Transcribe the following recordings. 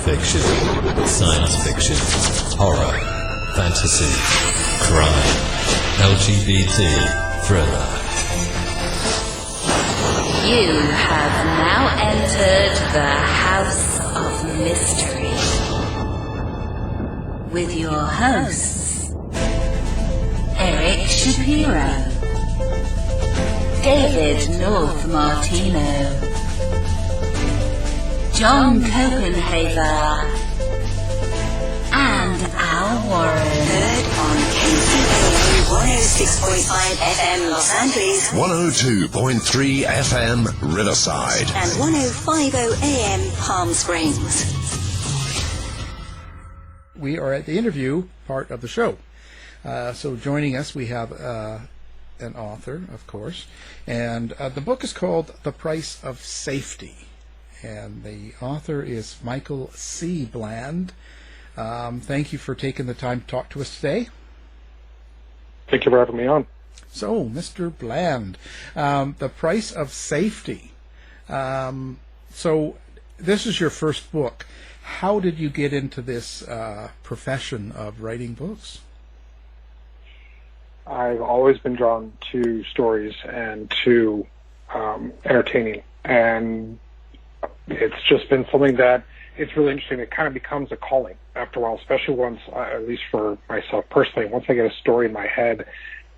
fiction, science fiction, horror, fantasy, crime, LGBT, thriller. You have now entered the House of Mystery with your hosts, Eric Shapiro, David North Martino, John Copenhaver, and Al Warren. Heard on KCAA 106.5 FM Los Angeles, 102.3 FM Riverside, and 105.0 AM Palm Springs. We are at the interview part of the show. So joining us, we have an author, of course, and the book is called The Price of Safety. And the author is Michael C. Bland. Thank you for taking the time to talk to us today. Thank you for having me on. So, Mr. Bland, The Price of Safety. So, this is your first book. How did you get into this profession of writing books? I've always been drawn to stories and to entertaining, and it's just been something that it's really interesting. It kind of becomes a calling after a while, especially once, at least for myself personally, once I get a story in my head,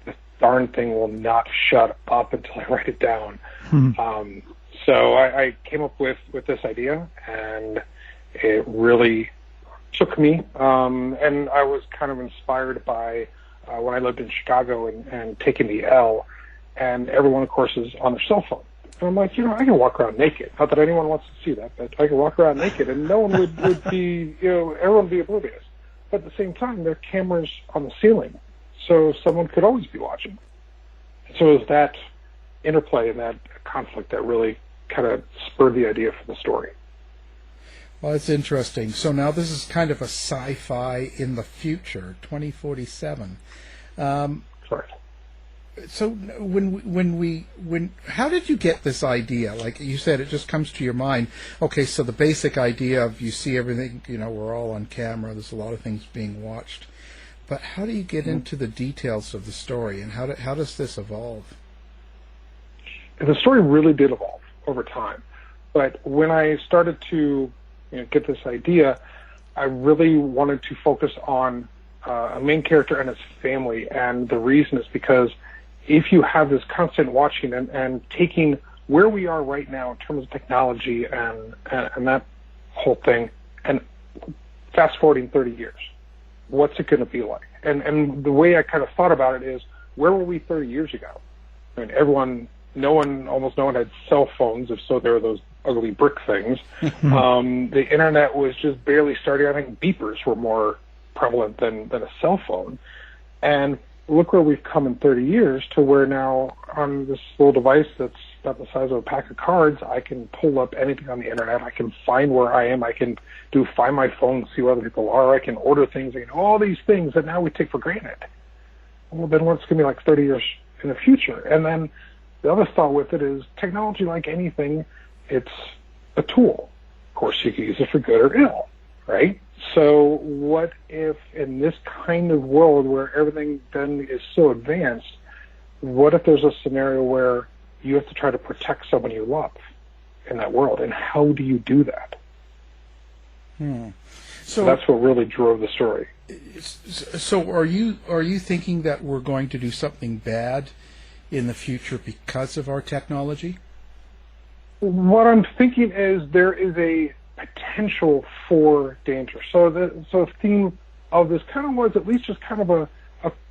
the darn thing will not shut up until I write it down. So I came up with this idea, and it really took me. And I was kind of inspired by when I lived in Chicago and taking the L, and everyone, of course, is on their cell phone. And I'm like, I can walk around naked. Not that anyone wants to see that, but I can walk around naked, and no one would be, everyone would be oblivious. But at the same time, there are cameras on the ceiling, so someone could always be watching. So it was that interplay and that conflict that really kind of spurred the idea for the story. Well, it's interesting. So now this is kind of a sci-fi in the future, 2047. Correct. So how did you get this idea? Like you said, it just comes to your mind. Okay, so the basic idea of you see everything, we're all on camera, there's a lot of things being watched. But how do you get into the details of the story, and how does this evolve? And the story really did evolve over time. But when I started to get this idea, I really wanted to focus on a main character and his family. And the reason is because if you have this constant watching and taking where we are right now in terms of technology and that whole thing, and fast forwarding 30 years, what's it going to be like? And the way I kind of thought about it is, where were we 30 years ago? I mean, almost no one had cell phones. If so, there were those ugly brick things. The internet was just barely starting. I think beepers were more prevalent than a cell phone. And look where we've come in 30 years to where now on this little device that's about the size of a pack of cards, I can pull up anything on the internet. I can find where I am. I can find my phone, see where other people are. I can order things. All these things that now we take for granted. Well, then what's going to be like 30 years in the future? And then the other thought with it is technology, like anything, it's a tool. Of course, you can use it for good or ill, right? So what if in this kind of world where everything then is so advanced, what if there's a scenario where you have to try to protect someone you love in that world? And how do you do that? So that's what really drove the story. So are you thinking that we're going to do something bad in the future because of our technology? What I'm thinking is there is a potential for danger. So the theme of this kind of was at least just kind of a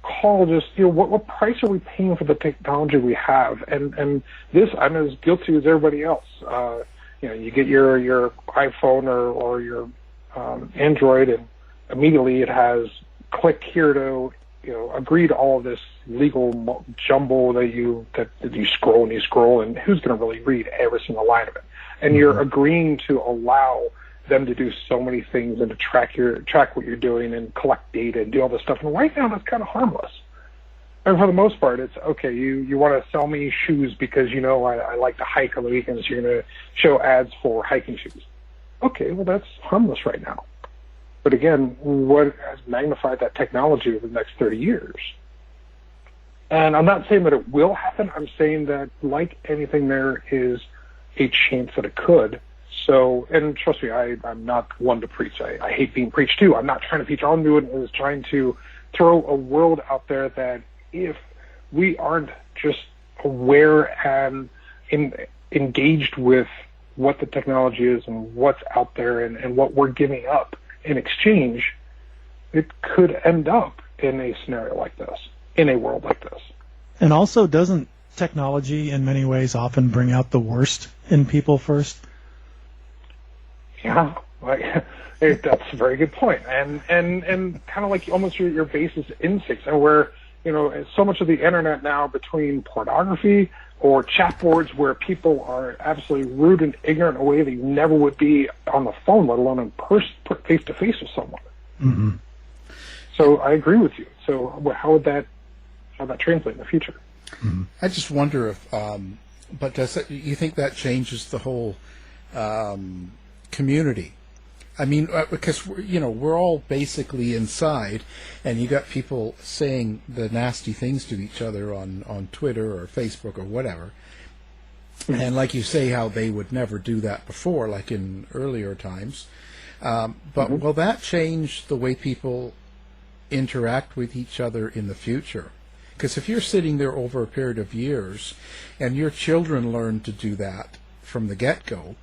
call, just what price are we paying for the technology we have? And this, I'm as guilty as everybody else. You get your iPhone or your Android, and immediately it has click here to agree to all of this legal jumble that you scroll, and who's going to really read every single line of it? And you're agreeing to allow them to do so many things and to track what you're doing and collect data and do all this stuff. And right now, that's kind of harmless. And for the most part, it's okay. You want to sell me shoes because I like to hike on the weekends. You're going to show ads for hiking shoes. okay, well, that's harmless right now. But again, what has magnified that technology over the next 30 years? And I'm not saying that it will happen. I'm saying that, like anything, there is a chance that it could. So, and trust me, I'm not one to preach. I hate being preached to. I'm not trying to preach. All I'm doing is trying to throw a world out there that if we aren't just aware and engaged with what the technology is and what's out there and what we're giving up in exchange, it could end up in a scenario like this, in a world like this. And also, doesn't technology in many ways often bring out the worst in people first? Yeah, that's a very good point. And kind of like almost your basis instincts, and where, so much of the internet now, between pornography or chat boards where people are absolutely rude and ignorant in a way that you never would be on the phone, let alone in person, put face to face with someone. Mm-hmm. So I agree with you. So how would that translate in the future? Mm-hmm. I just wonder if, but you think that changes the whole community? I mean, because we're all basically inside, and you got people saying the nasty things to each other on Twitter or Facebook or whatever. Mm-hmm. And like you say, how they would never do that before, like in earlier times. But mm-hmm. will that change the way people interact with each other in the future? Because if you're sitting there over a period of years, and your children learn to do that from the get-go,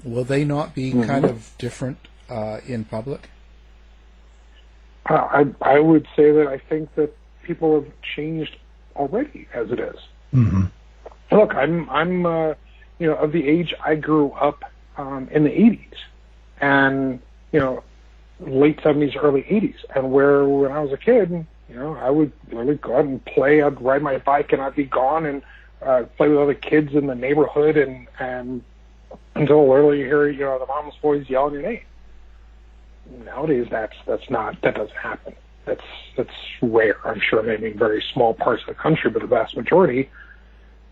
will they not be mm-hmm. kind of different in public? I would say that I think that people have changed already as it is. Mm-hmm. Look, I'm of the age I grew up in the 80s, and late 70s, early 80s, and when I was a kid, I would really go out and play. I'd ride my bike and I'd be gone and play with other kids in the neighborhood, and until literally you hear the mom's voice yelling your name. Nowadays, that doesn't happen. That's rare. I'm sure maybe in very small parts of the country, but the vast majority,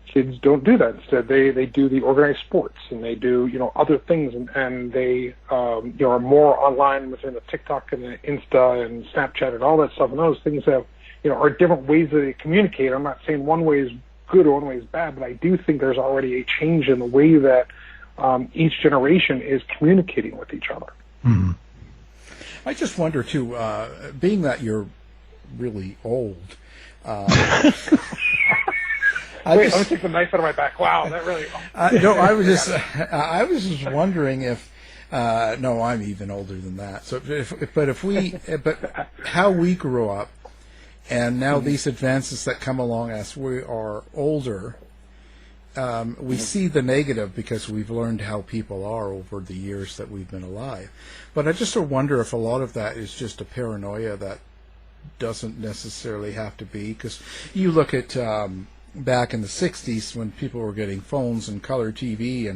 kids don't do that. Instead, they do the organized sports, and they do other things, and they are more online within the TikTok and the Insta and Snapchat and all that stuff. And those things have are different ways that they communicate. I'm not saying one way is good or one way is bad, but I do think there's already a change in the way that each generation is communicating with each other. Mm-hmm. I just wonder too, being that you're really old. Wait, let me take the knife out of my back. Wow, that really. No, I was just wondering if. No, I'm even older than that. So, but how we grew up, and now mm-hmm. these advances that come along as we are older, we see the negative because we've learned how people are over the years that we've been alive. But I just wonder if a lot of that is just a paranoia that doesn't necessarily have to be. Because you look at back in the 60s when people were getting phones and color TV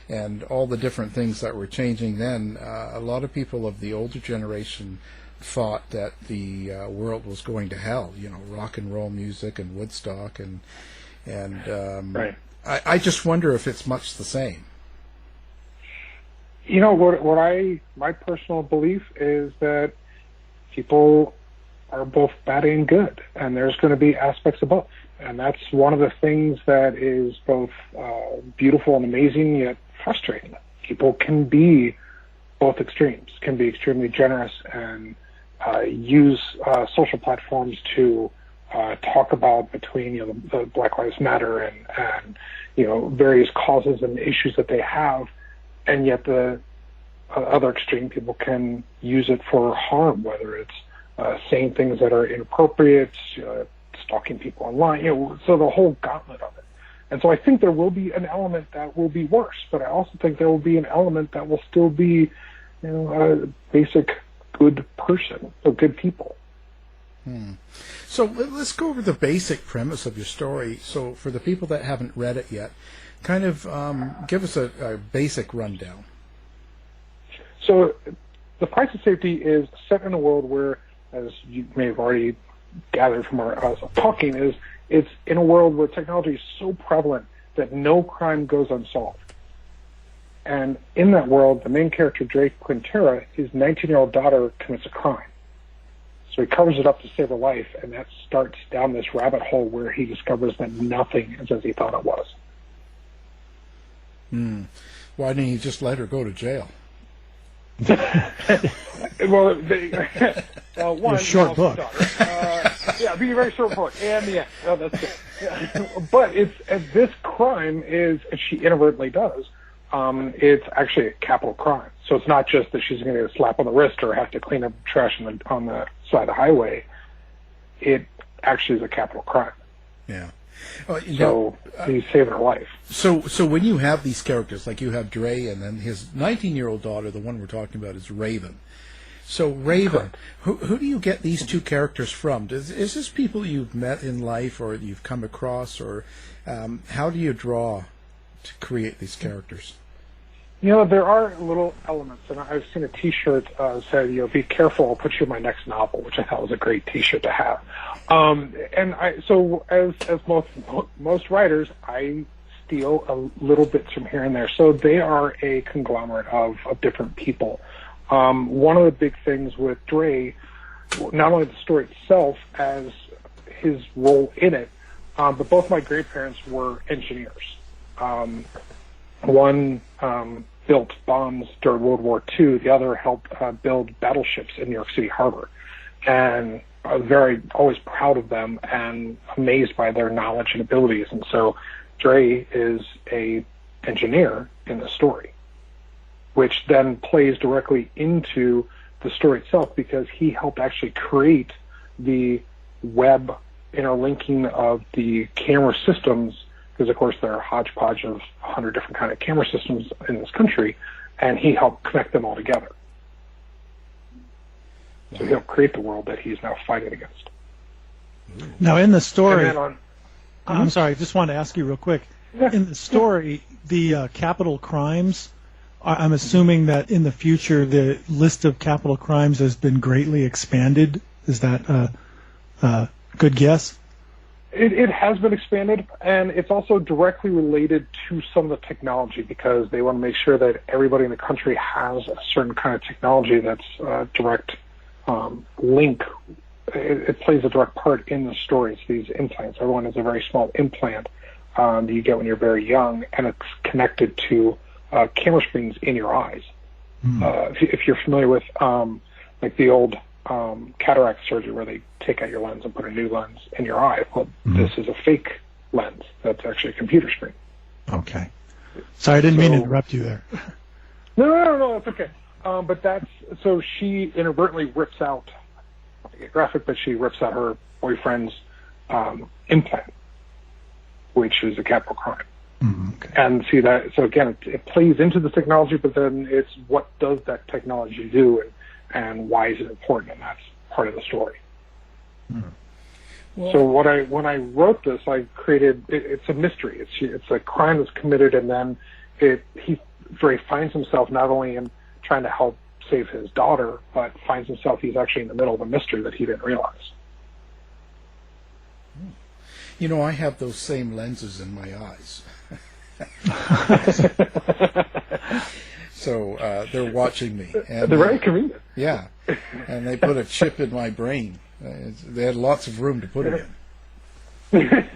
and all the different things that were changing then, a lot of people of the older generation thought that the world was going to hell, rock and roll music and Woodstock and right. I just wonder if it's much the same. My personal belief is that people are both bad and good, and there's going to be aspects of both. And that's one of the things that is both beautiful and amazing, yet frustrating. People can be both extremes, can be extremely generous and use social platforms to talk about between the Black Lives Matter and various causes and issues that they have, and yet the other extreme people can use it for harm, whether it's saying things that are inappropriate, stalking people online, so the whole gauntlet of it. And so I think there will be an element that will be worse, but I also think there will be an element that will still be, a basic good person, or good people. So let's go over the basic premise of your story. So for the people that haven't read it yet, kind of give us a basic rundown. So the price of safety is set in a world where, as you may have already gathered from our talking, it's in a world where technology is so prevalent that no crime goes unsolved. And in that world, the main character, Dray Quintero, his 19-year-old daughter commits a crime. So he covers it up to save her life, and that starts down this rabbit hole where he discovers that nothing is as he thought it was. Why didn't he just let her go to jail? Well, one short book. Yeah, be a very short book. And yeah, no, that's it. Yeah. But this crime is, as she inadvertently does, it's actually a capital crime. So it's not just that she's going to get a slap on the wrist or have to clean up trash on the side of the highway. It actually is a capital crime. Yeah. So he's saving her life. So when you have these characters, like you have Dray, and then his 19-year-old daughter, the one we're talking about, is Raven. So Raven, who do you get these two characters from? Is this people you've met in life or you've come across, or how do you draw to create these characters? There are little elements, and I've seen a T-shirt say, "Be careful, I'll put you in my next novel," which I thought was a great T-shirt to have. So as most writers, I steal a little bits from here and there. So they are a conglomerate of different people. One of the big things with Dray, not only the story itself as his role in it, but both my grandparents were engineers. One built bombs during World War II. The other helped build battleships in New York City Harbor. And I was always proud of them and amazed by their knowledge and abilities. And so Dray is a engineer in the story, which then plays directly into the story itself because he helped actually create the web interlinking of the camera systems, because of course there are a hodgepodge of 100 different kind of camera systems in this country, and he helped connect them all together. So he helped create the world that he's now fighting against. Now in the story, I'm sorry, I just wanted to ask you real quick. Yeah. In the story, the capital crimes, I'm assuming that in the future the list of capital crimes has been greatly expanded. Is that a good guess? It has been expanded, and it's also directly related to some of the technology because they want to make sure that everybody in the country has a certain kind of technology that's a direct link. It plays a direct part in the story. It's these implants. Everyone has a very small implant that you get when you're very young, and it's connected to camera screens in your eyes. If you're familiar with like the old cataract surgery where they take out your lens and put a new lens in your eye. Well, this is a fake lens. That's actually a computer screen. Okay. Sorry, I didn't mean to interrupt you there. No, that's okay. But so she inadvertently rips out, not to get graphic, but she rips out her boyfriend's implant, which is a capital crime. Okay. And see that, so again, it plays into the technology, but then it's what does that technology do and why is it important, and that's part of the story. Well, So when I wrote this, I created it's a mystery. It's a crime that's committed, and then Dray finds himself not only in trying to help save his daughter, but finds himself he's actually in the middle of a mystery that he didn't realize. I have those same lenses in my eyes. So they're watching me. And They're very convenient. Yeah, and they put a chip in my brain. They had lots of room to put it in.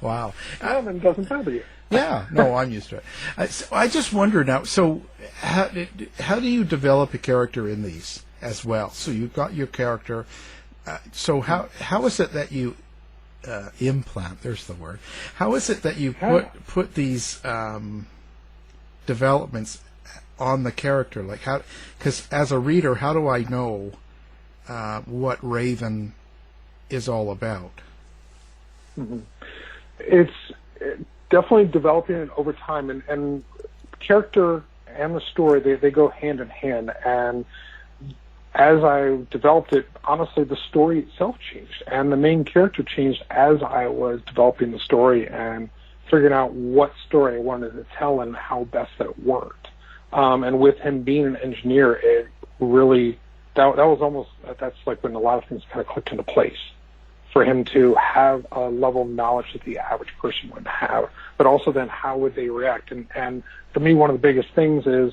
Wow. It doesn't bother you. Yeah, no, I'm used to it. So I just wonder now, so how do you develop a character in these as well? So you've got your character. So how is it that you implant, there's the word. How is it that you put these developments on the character? Like how, because as a reader, how do I know what Raven is all about? Mm-hmm. It's definitely developing it over time, and character and the story, they go hand in hand. And as I developed it, honestly, the story itself changed, and the main character changed as I was developing the story and figuring out what story I wanted to tell and how best that worked. And with him being an engineer, it really, that was almost, that's like when a lot of things kind of clicked into place for him to have a level of knowledge that the average person wouldn't have, but also then how would they react? And for me, one of the biggest things is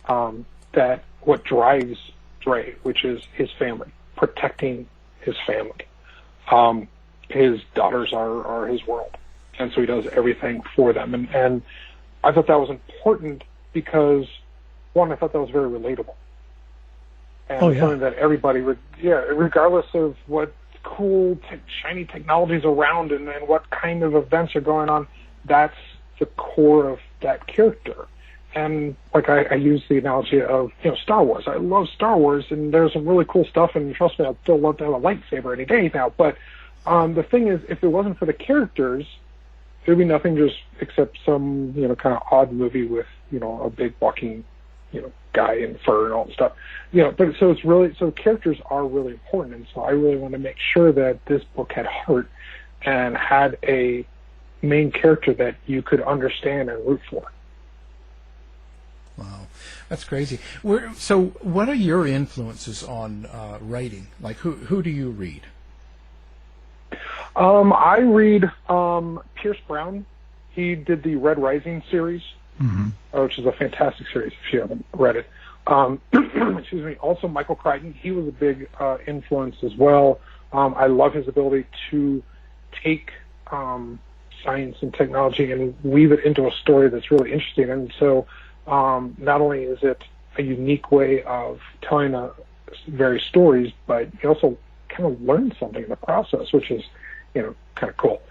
that what drives Dray, which is his family, protecting his family. His daughters are his world, and so he does everything for them. And I thought that was important because, one, I thought that was very relatable. And something that everybody would, regardless of what cool, shiny technologies around and what kind of events are going on, that's the core of that character. And like I use the analogy of Star Wars. I love Star Wars, and there's some really cool stuff. And trust me, I'd still love to have a lightsaber any day now. But the thing is, if it wasn't for the characters, there'd be nothing just except some kind of odd movie with a big walking guy in fur and all that stuff. But so it's really, so characters are really important, and so I really want to make sure that this book had heart and had a main character that you could understand and root for. Wow, that's crazy. So what are your influences on writing? Like, who do you read? I read Pierce Brown. He did the Red Rising series, which is a fantastic series if you haven't read it. Excuse me. Also, Michael Crichton. He was a big influence as well. I love his ability to take science and technology and weave it into a story that's really interesting. And so not only is it a unique way of telling various stories, but you also kind of learn something in the process, which is, kind of cool.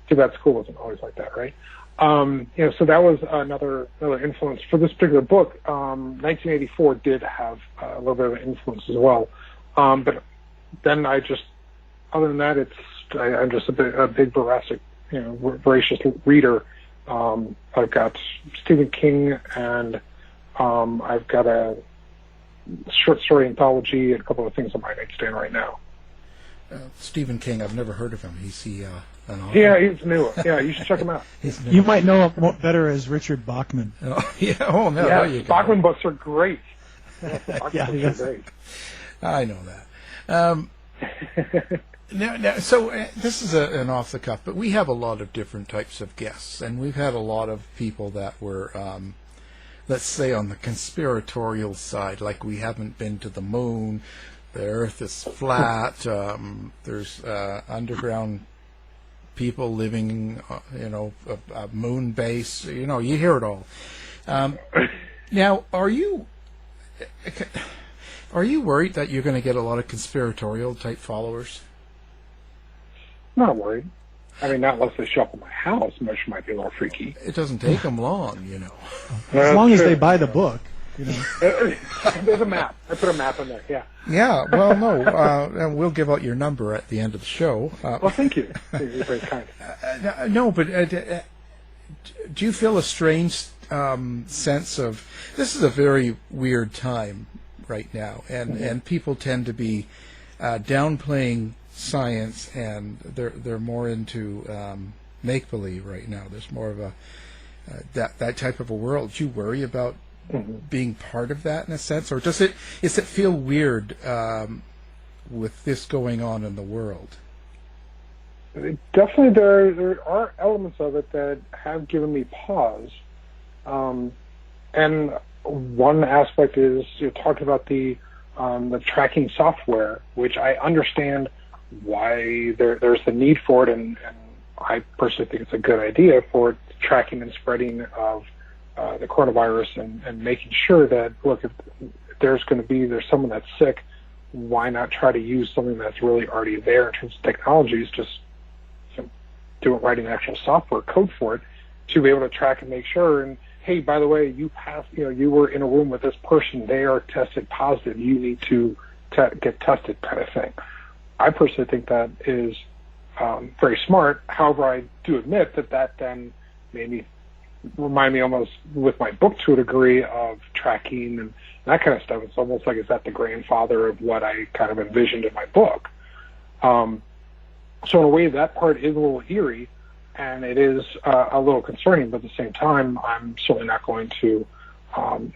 Too bad school isn't always like that, right? So that was another influence for this particular book. 1984 did have a little bit of an influence as well. But then other than that, I'm just a big voracious reader. I've got Stephen King, and I've got a short story anthology and a couple of things on my nightstand right now. Stephen King, I've never heard of him. Is he an author? Yeah, he's new. Yeah, you should check him out. You might know him better as Richard Bachman. Oh, yeah. Oh, no. Yeah, There you go. Bachman books are great. Books are great. I know that. Now, so this is an off the cuff, but we have a lot of different types of guests, and we've had a lot of people that were, let's say, on the conspiratorial side, like we haven't been to the moon, the Earth is flat, there's underground people living, a moon base, you hear it all. Now, are you worried that you're going to get a lot of conspiratorial type followers? Not worried. I mean, not unless they show up at my house, which might be a little freaky. It doesn't take them long, As long as they buy the book. There's a map. I put a map in there, yeah. Yeah, well, no, and we'll give out your number at the end of the show. Well, thank you. You're very kind. No, but do you feel a strange sense of, this is a very weird time right now, and people tend to be downplaying science, and they're more into make-believe right now. There's more of a that type of a world. Do you worry about being part of that in a sense, or does it feel weird with this going on in the world? Definitely, there are elements of it that have given me pause, and one aspect is you're talking about the tracking software, which I understand why there's the need for it, and I personally think it's a good idea for tracking and spreading of the coronavirus and making sure that, look, if there's someone that's sick, why not try to use something that's really already there in terms of technologies, just writing actual software code for it to be able to track and make sure. And hey, by the way, you passed, you were in a room with this person, they are tested positive, you need to get tested, kind of thing. I personally think that is very smart. However, I do admit that then made me remind me almost with my book to a degree of tracking and that kind of stuff. It's almost like, is that the grandfather of what I kind of envisioned in my book? So in a way, that part is a little eerie, and it is a little concerning, but at the same time, I'm certainly not going to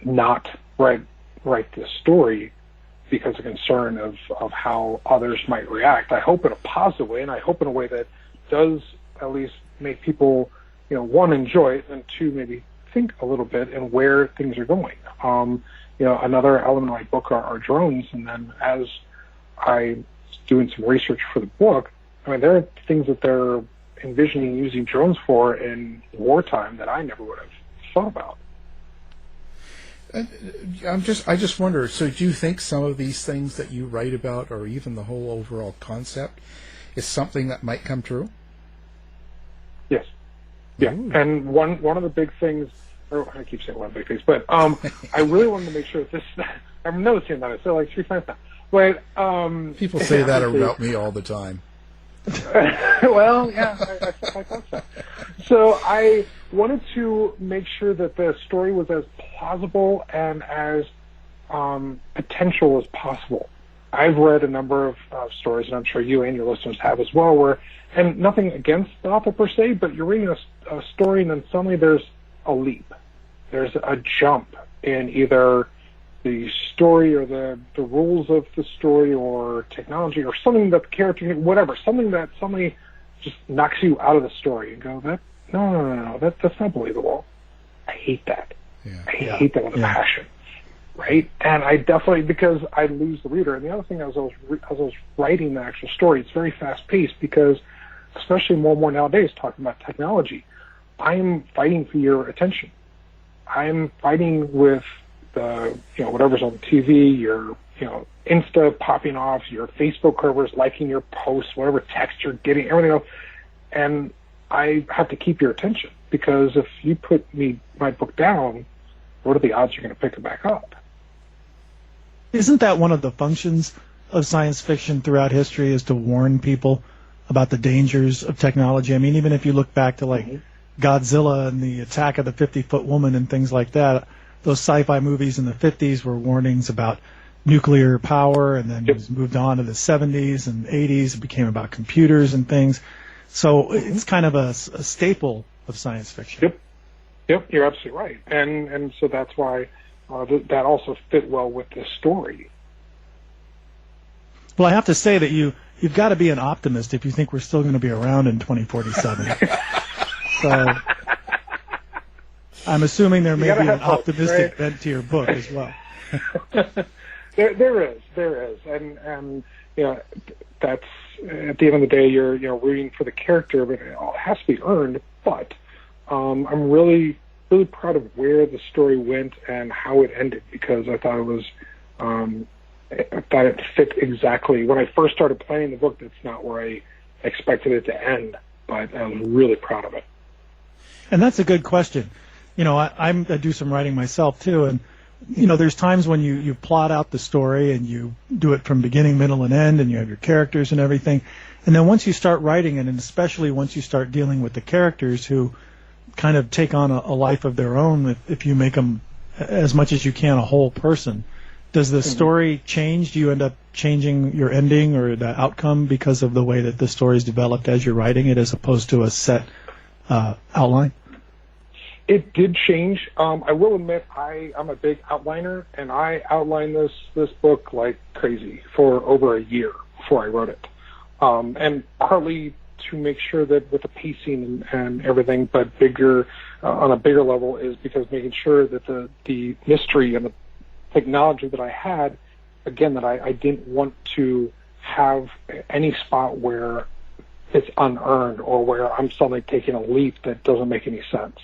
not write this story because of concern of how others might react. I hope in a positive way, and I hope in a way that does at least make people, one, enjoy it, and two, maybe think a little bit and where things are going. Another element of my book are drones, and then as I was doing some research for the book, there are things that they're envisioning using drones for in wartime that I never would have thought about. I just wonder, so do you think some of these things that you write about, or even the whole overall concept, is something that might come true? Yes. Yeah. Ooh. And one of the big things, I keep saying one of the big things, but I really wanted to make sure that this, I'm noticing that I said like 3 times now. But people say that about me all the time. Well, yeah, I thought so. So I wanted to make sure that the story was as plausible and as potential as possible. I've read a number of stories, and I'm sure you and your listeners have as well, and nothing against the author per se, but you're reading a story and then suddenly there's a leap. There's a jump in either the story or the rules of the story or technology or something that the character, whatever, something that suddenly just knocks you out of the story and go, no, that's not believable. I hate that. Yeah. I hate that with a passion. Right? And I definitely, because I lose the reader. And the other thing, as I was writing the actual story, it's very fast-paced because, especially more and more nowadays, talking about technology, I'm fighting for your attention. I'm fighting with the, whatever's on TV, your, Insta popping off, your Facebook covers liking your posts, whatever text you're getting, everything else. And I have to keep your attention because if you put my book down, what are the odds you're going to pick it back up? Isn't that one of the functions of science fiction throughout history, is to warn people about the dangers of technology? I mean, even if you look back to like Godzilla and the attack of the 50-foot woman and things like that, those sci-fi movies in the 50s were warnings about nuclear power, and then it was moved on to the 70s and 80s. It became about computers and things. So it's kind of a staple of science fiction. Yep, you're absolutely right. And so that's why that also fit well with this story. Well, I have to say that you've got to be an optimist if you think we're still going to be around in 2047. So I'm assuming there may be an optimistic bent to your book as well. There is, and that's at the end of the day, you're rooting for the character, but it all has to be earned. But I'm really proud of where the story went and how it ended, because I thought it fit exactly. When I first started planning the book, that's not where I expected it to end, but I'm really proud of it. And that's a good question. I do some writing myself too, and there's times when you plot out the story and you do it from beginning, middle, and end, and you have your characters and everything. And then once you start writing it, and especially once you start dealing with the characters who kind of take on a life of their own, if you make them as much as you can a whole person, does the story change? Do you end up changing your ending or the outcome because of the way that the story is developed as you're writing it, as opposed to a set outline? It did change. I will admit I'm a big outliner, and I outlined this book like crazy for over a year before I wrote it. And partly to make sure that with the pacing and everything, but on a bigger level, is because making sure that the mystery and the technology that I had, again, that I didn't want to have any spot where it's unearned or where I'm suddenly taking a leap that doesn't make any sense.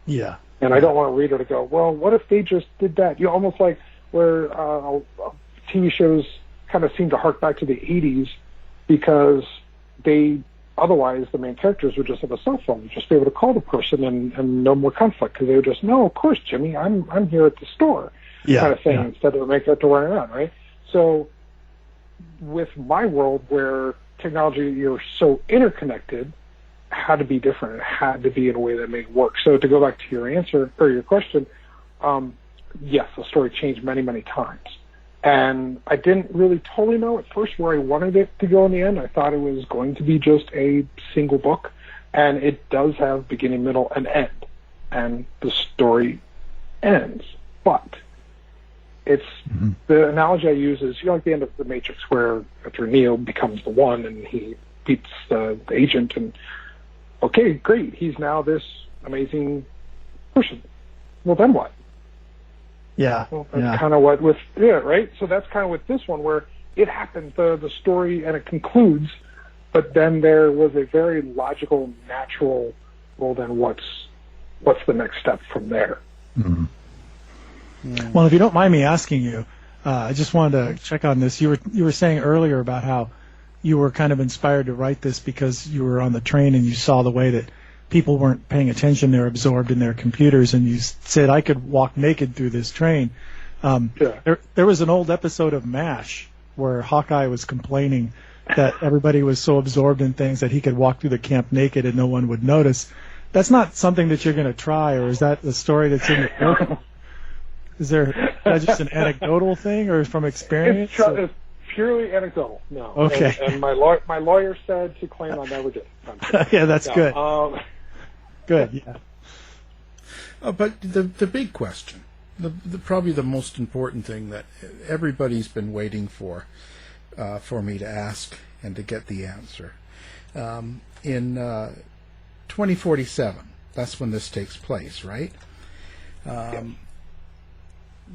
Yeah. And I don't want a reader to go, well, what if they just did that? Almost like where TV shows kind of seem to hark back to the 80s, because otherwise the main characters would just have a cell phone, just be able to call the person and no more conflict, because they would just, no, of course, Jimmy, I'm here at the store, kind of thing, instead of make that to run around, right? So with my world, where technology, you're so interconnected, had to be different. It had to be in a way that made work. So to go back to your answer or your question, yes, the story changed many, many times. And I didn't really totally know at first where I wanted it to go in the end. I thought it was going to be just a single book, and it does have beginning, middle, and end. And the story ends. But It's the analogy I use is, like the end of The Matrix, where after Neo becomes the One and he beats the agent, and okay, great, he's now this amazing person. Well, then what? Yeah. Well, that's kind of what with right. So that's kind of with this one, where it happens, the story, and it concludes, but then there was a very logical, natural. Well, then what's the next step from there? Mm-hmm. Well, if you don't mind me asking you, I just wanted to check on this. You were saying earlier about how you were kind of inspired to write this because you were on the train and you saw the way that people weren't paying attention; they're absorbed in their computers. And you said, "I could walk naked through this train." There was an old episode of MASH where Hawkeye was complaining that everybody was so absorbed in things that he could walk through the camp naked and no one would notice. That's not something that you're going to try, or is that the story that's in the book? Is that just an anecdotal thing, or from experience? It's purely anecdotal. No. Okay. And my lawyer said to claim I never did. Yeah, that's good. Good. Yeah. But the big question, probably the most important thing that everybody's been waiting for me to ask and to get the answer, in 2047, that's when this takes place, right?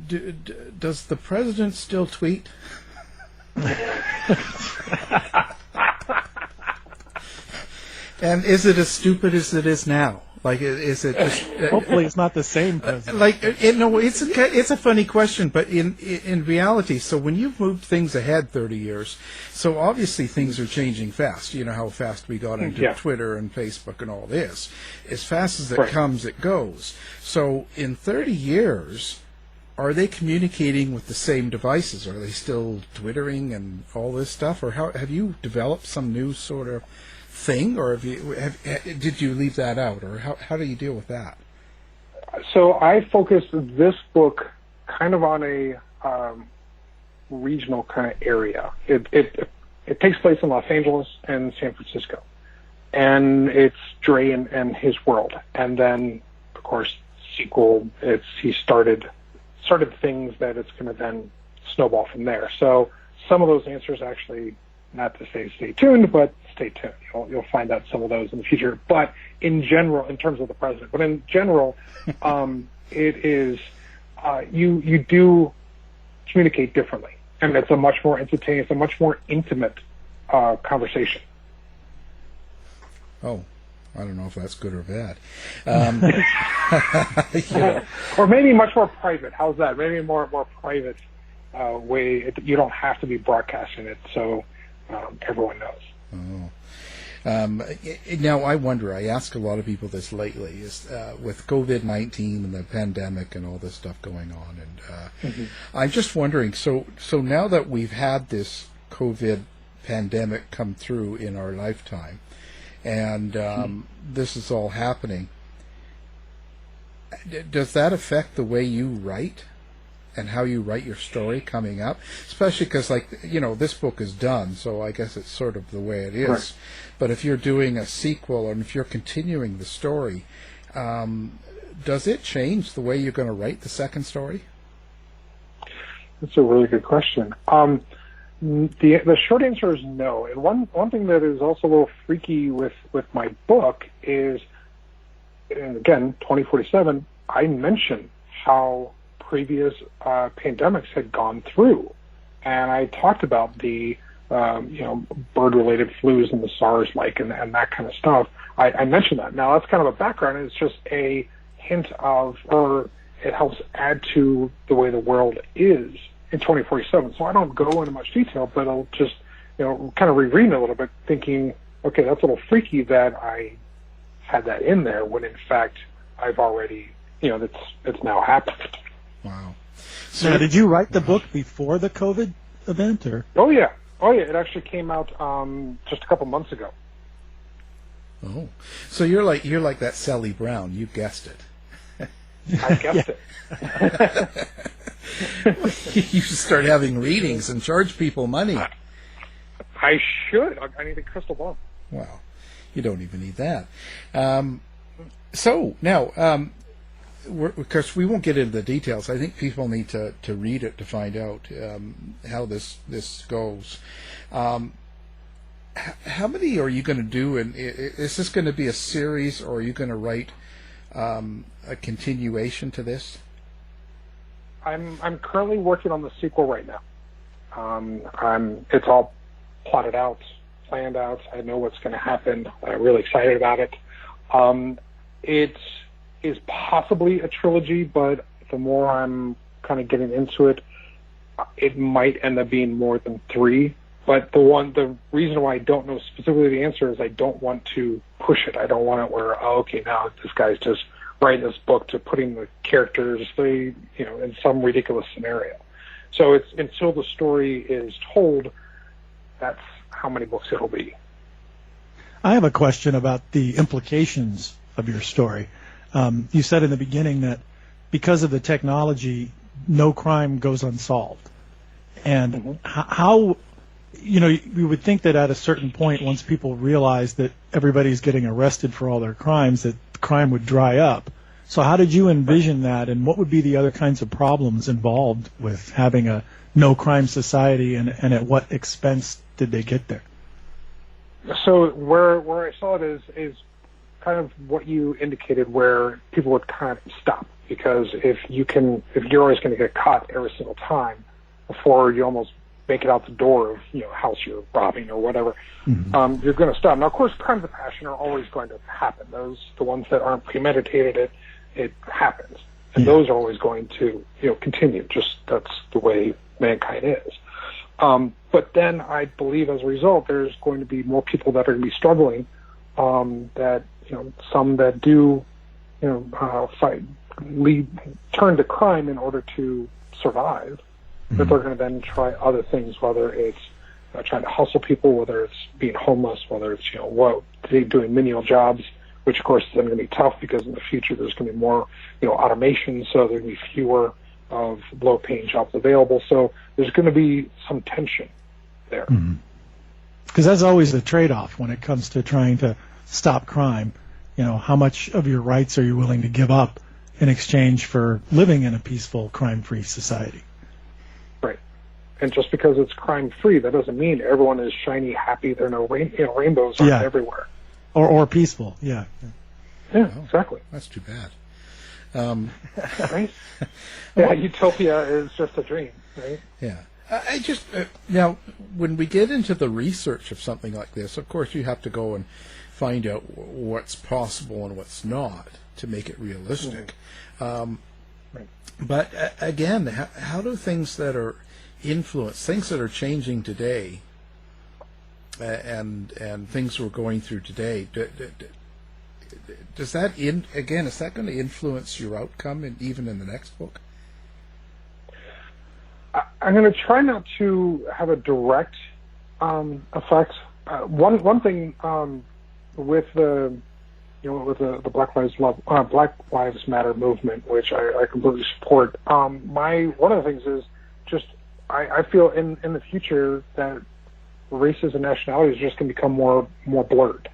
Does the president still tweet? And is it as stupid as it is now? Like, is it just... Hopefully it's not the same president. It's a funny question, but in reality, so when you've moved things ahead 30 years, so obviously things are changing fast. You know how fast we got into Twitter and Facebook and all this. As fast as it comes, it goes. So in 30 years... are they communicating with the same devices? Are they still Twittering and all this stuff? Or have you developed some new sort of thing? Or did you leave that out? Or how do you deal with that? So I focused this book kind of on a regional kind of area. It takes place in Los Angeles and San Francisco. And it's Dray and his world. And then, of course, sequel, he started things that it's going to then snowball from there. So some of those answers actually, not to say stay tuned, but stay tuned. You'll find out some of those in the future. But in general, in terms of the president, it is you do communicate differently, and it's a much more instantaneous, a much more intimate conversation. Oh. I don't know if that's good or bad. Or maybe much more private. How's that? Maybe a more private way. You don't have to be broadcasting it, so everyone knows. Now, I wonder, I ask a lot of people this lately, is with COVID-19 and the pandemic and all this stuff going on, and I'm just wondering, so now that we've had this COVID pandemic come through in our lifetime, and this is all happening, does that affect the way you write and how you write your story coming up? Especially because, this book is done, so I guess it's sort of the way it is. Right. But if you're doing a sequel, and if you're continuing the story, does it change the way you're going to write the second story? That's a really good question. The short answer is no. And one thing that is also a little freaky with my book is, and again, 2047, I mention how previous pandemics had gone through. And I talked about the bird-related flus and the SARS-like and that kind of stuff. I mentioned that. Now, that's kind of a background. It's just a hint of, or it helps add to the way the world is in 2047. So I don't go into much detail, but I'll just, kind of reread it a little bit, thinking, okay, that's a little freaky that I had that in there when in fact I've already, it's now happened. Wow. So now, did you write the book before the COVID event, or? Oh yeah. It actually came out just a couple months ago. Oh, so you're like that Sally Brown. You guessed it. I guessed it. You should start having readings and charge people money. I should. I need a crystal ball. Well, you don't even need that. So now, because we won't get into the details. I think people need to read it to find out how this goes. How many are you going to do? And is this going to be a series, or are you going to write a continuation to this? I'm currently working on the sequel right now. It's all plotted out, planned out. I know what's going to happen. I'm really excited about it. It is possibly a trilogy, but the more I'm kind of getting into it, it might end up being more than 3. But the reason why I don't know specifically the answer is I don't want to push it. I don't want it where, now this guy's just writing this book to putting the characters, in some ridiculous scenario. So it's until the story is told, that's how many books it'll be. I have a question about the implications of your story. You said in the beginning that because of the technology, no crime goes unsolved. And how, you would think that at a certain point, once people realize that everybody's getting arrested for all their crimes, that crime would dry up. So how did you envision that, and what would be the other kinds of problems involved with having a no-crime society, and at what expense did they get there? So where I saw it is kind of what you indicated, where people would kind of stop, because if you're always going to get caught every single time before you almost make it out the door of house you're robbing or whatever, you're going to stop. Now, of course, crimes of passion are always going to happen. The ones that aren't premeditated, it happens, and those are always going to continue. Just that's the way mankind is. But then I believe as a result, there's going to be more people that are going to be struggling. That some that do turn to crime in order to survive. That they're going to then try other things, whether it's trying to hustle people, whether it's being homeless, whether it's doing menial jobs, which of course is then going to be tough because in the future there's going to be more automation, so there's going to be fewer of low-paying jobs available. So there's going to be some tension there. Because that's always the trade-off when it comes to trying to stop crime. How much of your rights are you willing to give up in exchange for living in a peaceful, crime-free society? Right. And just because it's crime-free, that doesn't mean everyone is shiny, happy. There are no rainbows aren't everywhere. Or peaceful. Yeah, exactly. That's too bad. Right? Yeah, utopia is just a dream, right? Yeah. I just now, when we get into the research of something like this, of course, you have to go and find out what's possible and what's not to make it realistic. Right. But again, how do things that are influenced, things that are changing today, and things we're going through today, does that is that going to influence your outcome, even in the next book? I'm going to try not to have a direct effect. One thing with the Black Lives Matter movement, which I completely support. One of the things is just I feel in the future that races and nationalities are just going to become more blurred.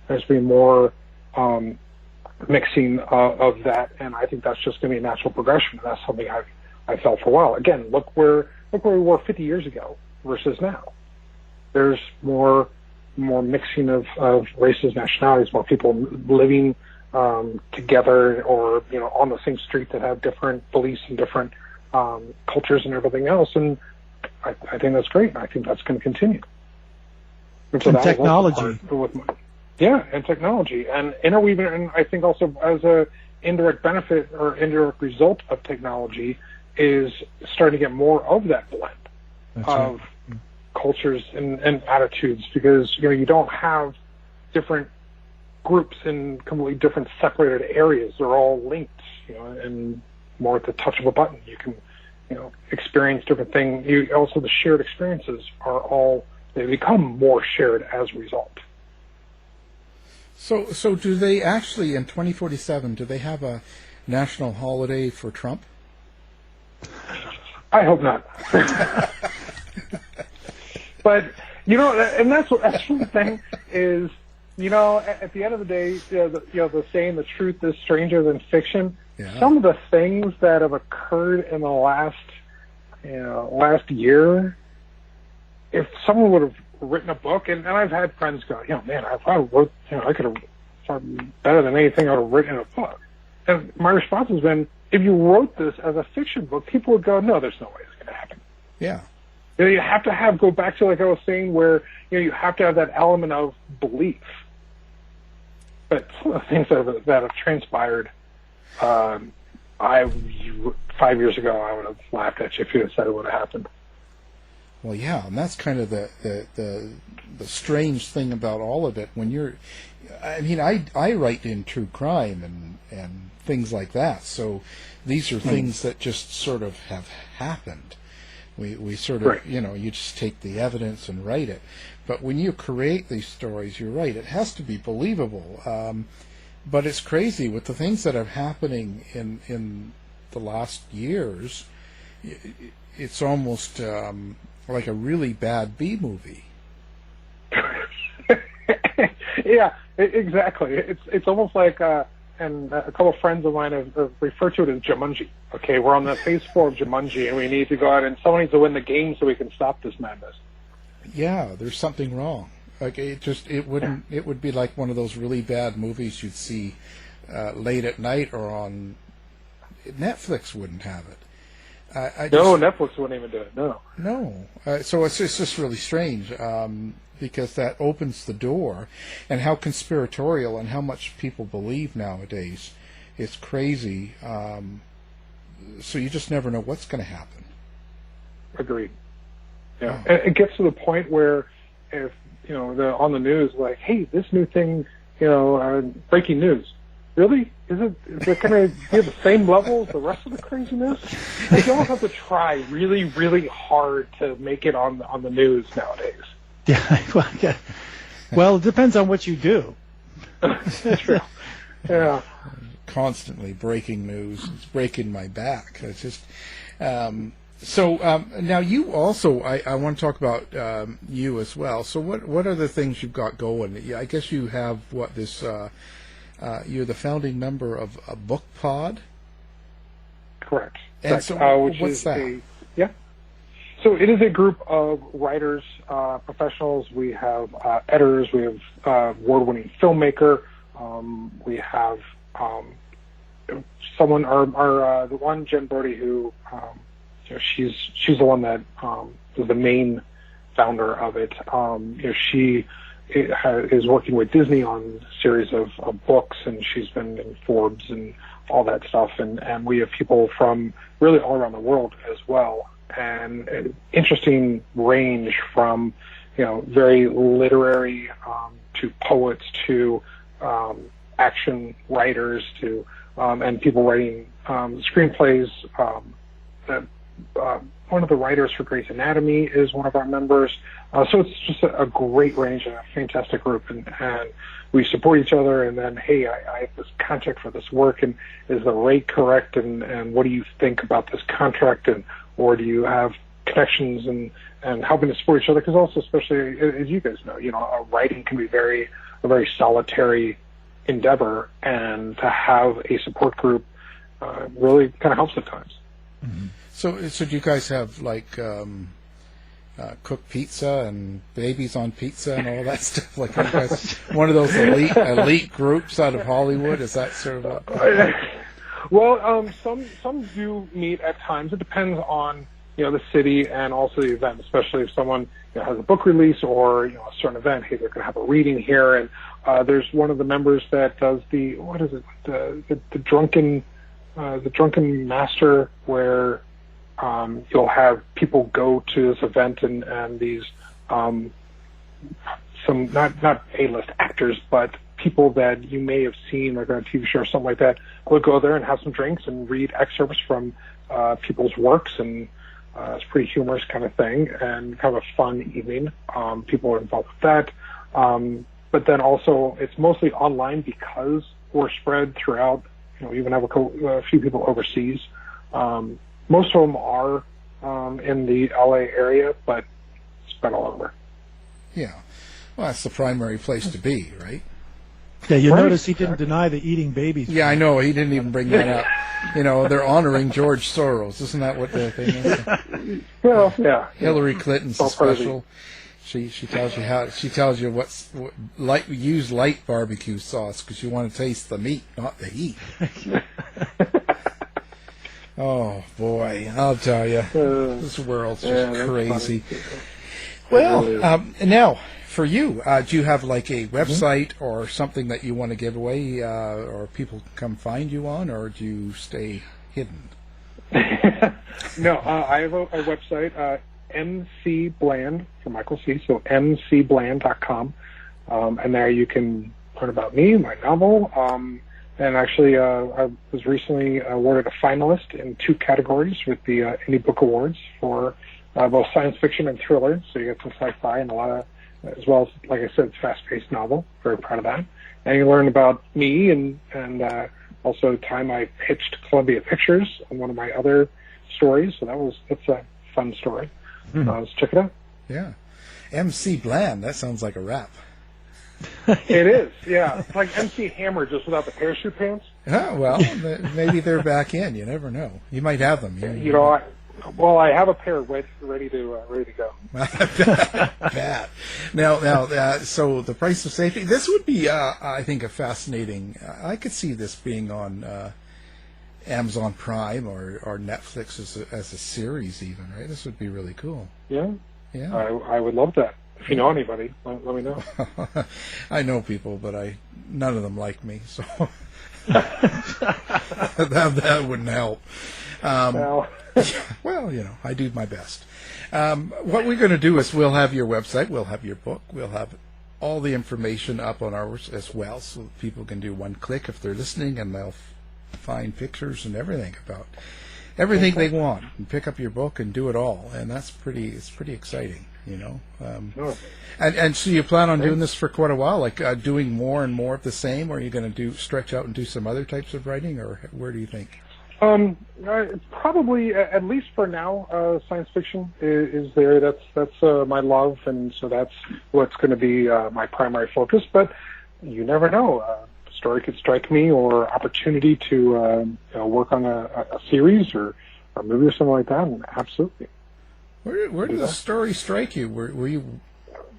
There's going to be more mixing of that, and I think that's just going to be a natural progression. And that's something I felt for a while. Again, look where we were 50 years ago versus now. There's more mixing of races, nationalities, more people living together, or on the same street that have different beliefs and different cultures and everything else. And I think that's great. I think that's going to continue. And technology. And technology, and interweaving, and I think also as a indirect benefit or indirect result of technology is starting to get more of that blend of cultures and attitudes, because you don't have different groups in completely different separated areas. They're all linked, and more at the touch of a button. You can experience different things. Also, the shared experiences they become more shared as a result. So do they actually, in 2047, do they have a national holiday for Trump? I hope not. But and that's the thing is, at the end of the day, the saying, "The truth is stranger than fiction." Yeah. Some of the things that have occurred in the last year, if someone would have written a book, and I've had friends go, man, if I wrote, I could have done better than anything I would have written in a book. And my response has been, if you wrote this as a fiction book, people would go, no, there's no way it's going to happen. Yeah. You have to go back to, like I was saying, where you have to have that element of belief. But some of the things that have transpired, 5 years ago, I would have laughed at you if you had said it would have happened. Well, yeah, and that's kind of the strange thing about all of it. When you're, I mean, I write in true crime and things like that. So these are things that just sort of have happened. We sort of, right. You just take the evidence and write it. But when you create these stories, you're right, it has to be believable. But it's crazy with the things that are happening in the last years. It's almost like a really bad B movie. Yeah, exactly. It's almost like, and a couple of friends of mine have referred to it as Jumanji. Okay, we're on the phase 4 of Jumanji, and we need to go out and someone needs to win the game so we can stop this madness. Yeah, there's something wrong. Like it would be like one of those really bad movies you'd see late at night or on Netflix wouldn't have it. No, Netflix wouldn't even do it. No. So it's just really strange because that opens the door, and how conspiratorial and how much people believe nowadays. It's crazy. So you just never know what's going to happen. Agreed. Yeah, Oh. It gets to the point where if they're on the news, like, hey, this new thing, breaking news. Really? Is it going to be at the same level as the rest of the craziness? Like, you almost have to try really, really hard to make it on the news nowadays. Yeah. Well, it depends on what you do. True. Yeah. Constantly breaking news. It's breaking my back. It's just. So now you also, I want to talk about you as well. So what are the things you've got going? I guess you have this. You're the founding member of a book pod. Correct. And so what's that? So it is a group of writers, professionals. We have editors. We have award-winning filmmaker. We have someone, the one, Jen Brody, who she's the one that is the main founder of it. She is working with Disney on a series of books, and she's been in Forbes and all that stuff. And we have people from really all around the world as well. And an interesting range from, very literary to poets to action writers to and people writing screenplays. One of the writers for Grey's Anatomy is one of our members. So it's just a great range and a fantastic group. And we support each other. And then, hey, I have this contract for this work, and is the rate correct? And what do you think about this contract? Or do you have connections and helping to support each other? Because also, especially as you guys know, writing can be a very solitary endeavor, and to have a support group really kind of helps at times. Mm-hmm. So do you guys have cooked pizza and babies on pizza and all that stuff? Like, are you guys one of those elite groups out of Hollywood? Is that sort of what? Well, some do meet at times. It depends on the city and also the event, especially if someone has a book release or a certain event. Hey, they're going to have a reading here, and there's one of the members that does the drunken master, where you'll have people go to this event and these some not A-list actors, but people that you may have seen like on a TV show or something like that will go there and have some drinks and read excerpts from people's works, and it's a pretty humorous kind of thing and kind of a fun evening. People are involved with that. But then also it's mostly online because we're spread throughout. We even have a few people overseas. Most of them are in the LA area, but spread all over. Yeah. Well, that's the primary place to be, right? Yeah, you Right. notice he didn't deny the eating babies. Yeah, I know. He didn't even bring that up. They're honoring George Soros. Isn't that what the thing is? Well, yeah. Hillary Clinton's All part of the- special. She tells you use light barbecue sauce because you want to taste the meat, not the heat. Oh boy, I'll tell you, this world's just that's crazy. funny. Well, now for you, do you have like a website or something that you want to give away, or people can come find you on, or do you stay hidden? No, I have a website, MC Bland for Michael C. So mcbland.com, and there you can learn about me, my novel. And actually, I was recently awarded a finalist in 2 categories with the Indie Book Awards for both science fiction and thriller. So you get some sci-fi and a lot of, as well as, like I said, it's fast-paced novel. Very proud of that. And you learn about me and also time I pitched Columbia Pictures on one of my other stories. So that's a fun story. Let's check it out. Yeah, MC Bland. That sounds like a rap. It is, yeah. It's like MC Hammer, just without the parachute pants. Oh, well, maybe they're back in. You never know. You might have them. I have a pair ready to go. Bad. Now, so the price of safety. This would be, I think, a fascinating. I could see this being on Amazon Prime or Netflix as a series, even. Right? This would be really cool. Yeah. Yeah. I would love that. If you know anybody, let me know. I know people, but none of them like me, so that wouldn't help. Well, I do my best. What we're going to do is we'll have your website, we'll have your book, we'll have all the information up on ours as well, so people can do one click if they're listening, and they'll find pictures and everything about everything they want, and pick up your book and do it all, and it's pretty exciting. Sure. And so you plan on doing this for quite a while, like doing more and more of the same, or are you going to stretch out and do some other types of writing, or where do you think? Probably, at least for now, science fiction is there. That's my love, and so that's what's going to be my primary focus. But you never know. A story could strike me, or opportunity to work on a series or a movie or something like that. And absolutely. Where did the story strike you? Were you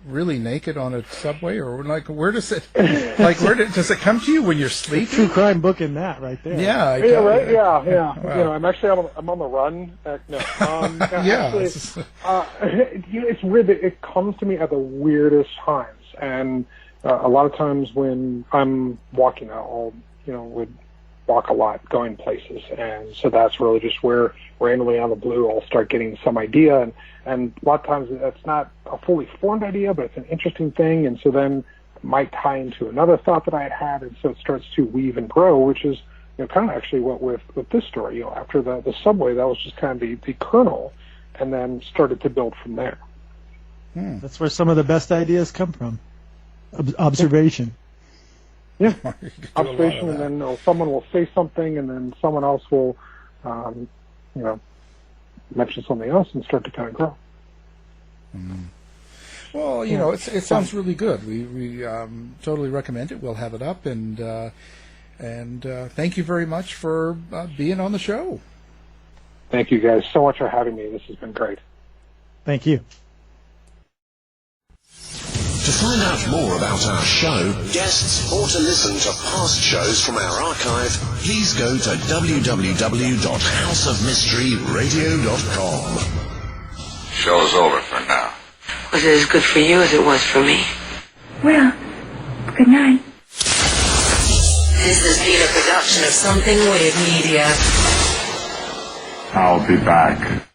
really naked on a subway, or where does it does it come to you when you're sleeping? True crime book in that right there. Yeah, right. Yeah. Wow. I'm actually I'm on the run. Yeah. It's weird. It comes to me at the weirdest times, and a lot of times when I'm walking, I'll would walk a lot, going places, and so that's really just where randomly on the blue I'll start getting some idea, and a lot of times that's not a fully formed idea, but it's an interesting thing, and so then it might tie into another thought that I had, and so it starts to weave and grow, which is kind of actually what with this story. After the subway, that was just kind of the kernel, and then started to build from there. That's where some of the best ideas come from. Observation. Yeah, observation, and then someone will say something, and then someone else will, mention something else and start to kind of grow. Well, it sounds really good. We totally recommend it. We'll have it up, and thank you very much for being on the show. Thank you guys so much for having me. This has been great. Thank you. To find out more about our show, guests, or to listen to past shows from our archive, please go to www.houseofmysteryradio.com. Show's over for now. Was it as good for you as it was for me? Well, good night. This has been a production of Something Weird Media. I'll be back.